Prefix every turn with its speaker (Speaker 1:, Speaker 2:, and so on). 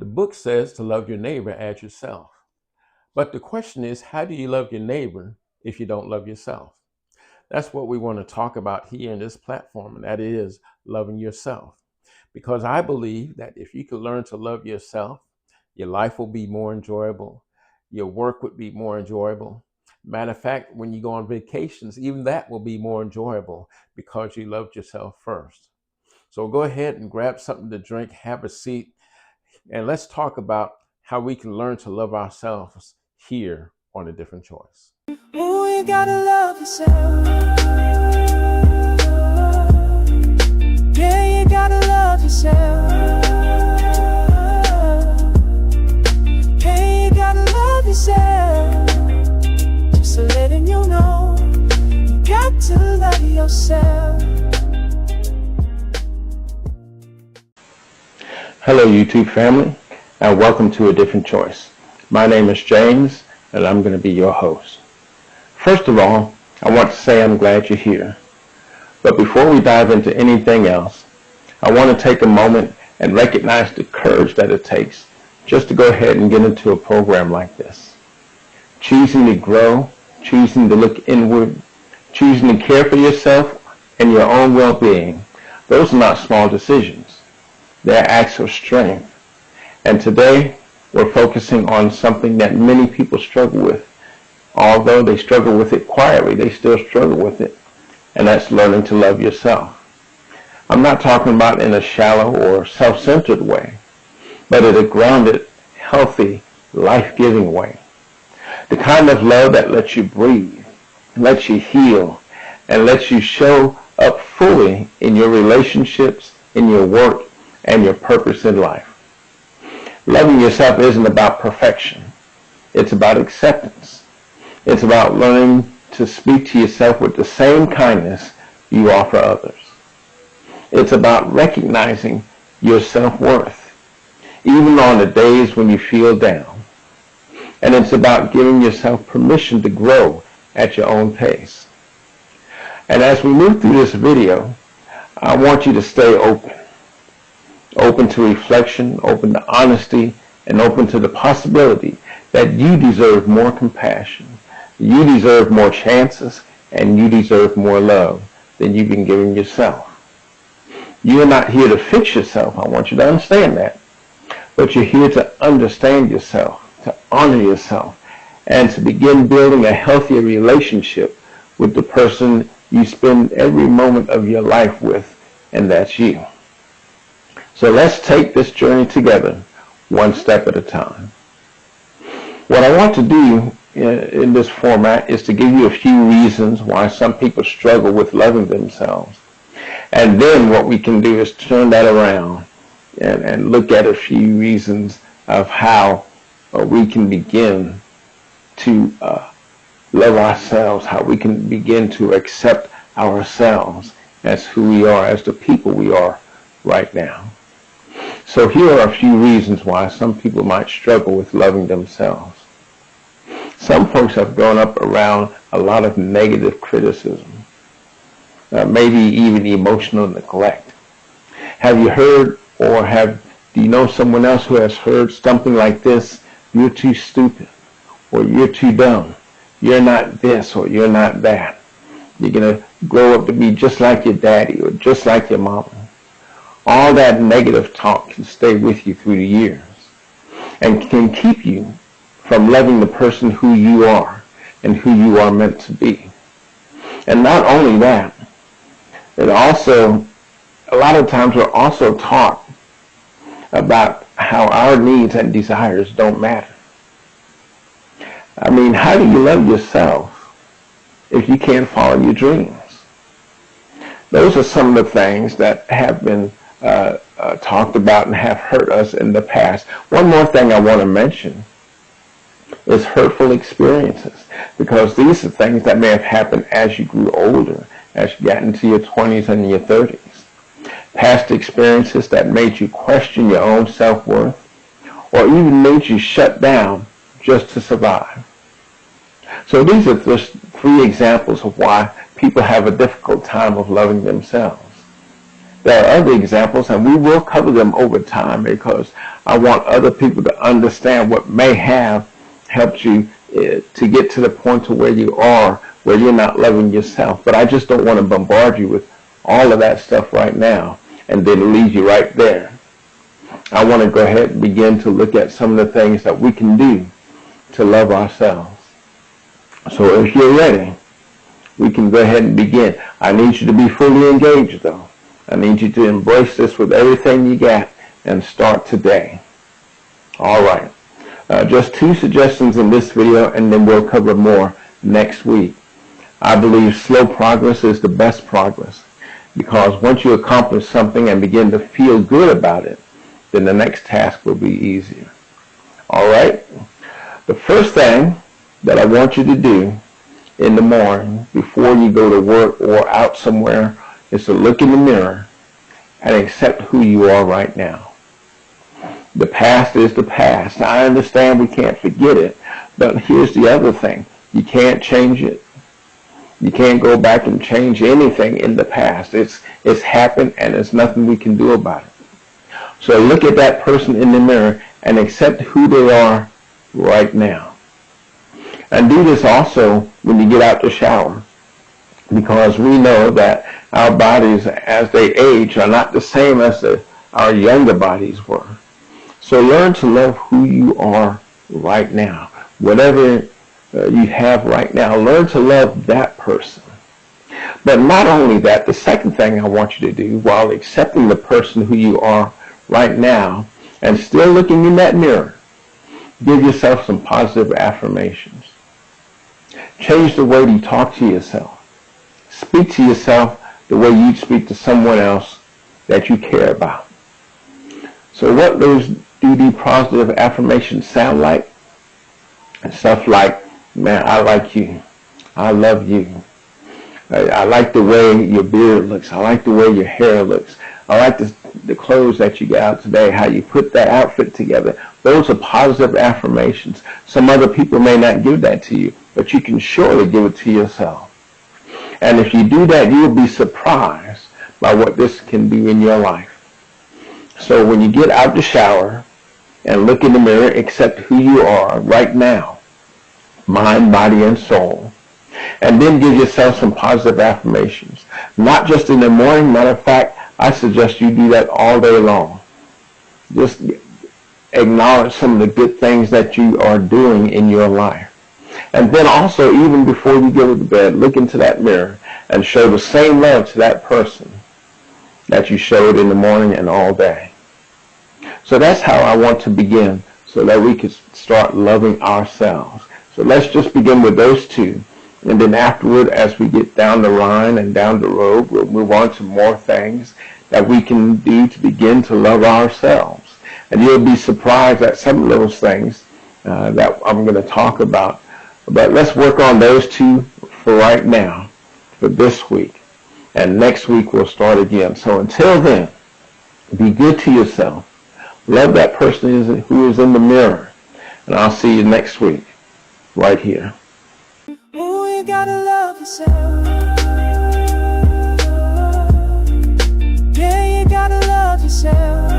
Speaker 1: The book says to love your neighbor as yourself. But the question is, how do you love your neighbor if you don't love yourself? That's what we want to talk about here in this platform, and that is loving yourself. Because I believe that if you can learn to love yourself, your life will be more enjoyable, your work would be more enjoyable. Matter of fact, when you go on vacations, even that will be more enjoyable because you loved yourself first. So go ahead and grab something to drink, have a seat, and let's talk about how we can learn to love ourselves here on A Different Choice.
Speaker 2: Ooh, you gotta love yourself. Yeah, you gotta love yourself. Hey, you gotta love yourself. Just letting you know, you got to love yourself.
Speaker 3: Hello YouTube family, and welcome to A Different Choice. My name is James, and I'm going to be your host. First of all, I want to say I'm glad you're here. But before we dive into anything else, I want to take a moment and recognize the courage that it takes just to go ahead and get into a program like this. Choosing to grow, choosing to look inward, choosing to care for yourself and your own well-being, those are not small decisions. They're acts of strength. And today, we're focusing on something that many people struggle with. Although they struggle with it quietly, they still struggle with it. And that's learning to love yourself. I'm not talking about in a shallow or self-centered way, but in a grounded, healthy, life-giving way. The kind of love that lets you breathe, lets you heal, and lets you show up fully in your relationships, in your work, and your purpose in life. Loving yourself isn't about perfection. It's about acceptance. It's about learning to speak to yourself with the same kindness you offer others. It's about recognizing your self-worth, even on the days when you feel down. And it's about giving yourself permission to grow at your own pace. And as we move through this video, I want you to stay open. Open to reflection, open to honesty, and open to the possibility that you deserve more compassion, you deserve more chances, and you deserve more love than you've been giving yourself. You're not here to fix yourself, I want you to understand that, but you're here to understand yourself, to honor yourself, and to begin building a healthier relationship with the person you spend every moment of your life with, and that's you. So let's take this journey together, one step at a time. What I want to do in this format is to give you a few reasons why some people struggle with loving themselves. And then what we can do is turn that around and look at a few reasons of how we can begin to love ourselves, how we can begin to accept ourselves as who we are, as the people we are right now. So here are a few reasons why some people might struggle with loving themselves. Some folks have grown up around a lot of negative criticism, maybe even emotional neglect. Have you heard or do you know someone else who has heard something like this? You're too stupid, or you're too dumb. You're not this, or you're not that. You're going to grow up to be just like your daddy or just like your mama. All that negative talk can stay with you through the years and can keep you from loving the person who you are and who you are meant to be. And not only that, it also, a lot of times we're also taught about how our needs and desires don't matter. I mean, how do you love yourself if you can't follow your dreams? Those are some of the things that have been talked about and have hurt us in the past. One more thing I want to mention is hurtful experiences, because these are things that may have happened as you grew older, as you got into your 20s and your 30s. Past experiences that made you question your own self-worth, or even made you shut down just to survive. So these are just 3 examples of why people have a difficult time of loving themselves. There are other examples, and we will cover them over time because I want other people to understand what may have helped you to get to the point to where you are, where you're not loving yourself. But I just don't want to bombard you with all of that stuff right now and then leave you right there. I want to go ahead and begin to look at some of the things that we can do to love ourselves. So if you're ready, we can go ahead and begin. I need you to be fully engaged, though. I need you to embrace this with everything you got and start today. All right. Just 2 suggestions in this video, and then we'll cover more next week. I believe slow progress is the best progress, because once you accomplish something and begin to feel good about it, then the next task will be easier. All right? The first thing that I want you to do in the morning before you go to work or out somewhere is to look in the mirror and accept who you are right now. The past is the past. I understand we can't forget it, but here's the other thing. You can't change it. You can't go back and change anything in the past. It's happened, and there's nothing we can do about it. So look at that person in the mirror and accept who they are right now. And do this also when you get out the shower, because we know that our bodies, as they age, are not the same as our younger bodies were. So learn to love who you are right now. Whatever you have right now, learn to love that person. But not only that, the second thing I want you to do while accepting the person who you are right now and still looking in that mirror, give yourself some positive affirmations. Change the way you talk to yourself. Speak to yourself the way you'd speak to someone else that you care about. So what those positive affirmations sound like? Stuff like, man, I like you. I love you. I like the way your beard looks. I like the way your hair looks. I like the clothes that you got out today, how you put that outfit together. Those are positive affirmations. Some other people may not give that to you, but you can surely give it to yourself. And if you do that, you'll be surprised by what this can do in your life. So when you get out the shower and look in the mirror, accept who you are right now, mind, body, and soul. And then give yourself some positive affirmations. Not just in the morning. Matter of fact, I suggest you do that all day long. Just acknowledge some of the good things that you are doing in your life. And then also, even before you go to bed, look into that mirror and show the same love to that person that you showed in the morning and all day. So that's how I want to begin, so that we can start loving ourselves. So let's just begin with those 2. And then afterward, as we get down the line and down the road, we'll move on to more things that we can do to begin to love ourselves. And you'll be surprised at some of those things that I'm going to talk about. But let's work on those 2 for right now, for this week. And next week we'll start again. So until then, be good to yourself. Love that person who is in the mirror. And I'll see you next week, right here.
Speaker 2: Ooh, you gotta love yourself. Yeah, you gotta love yourself.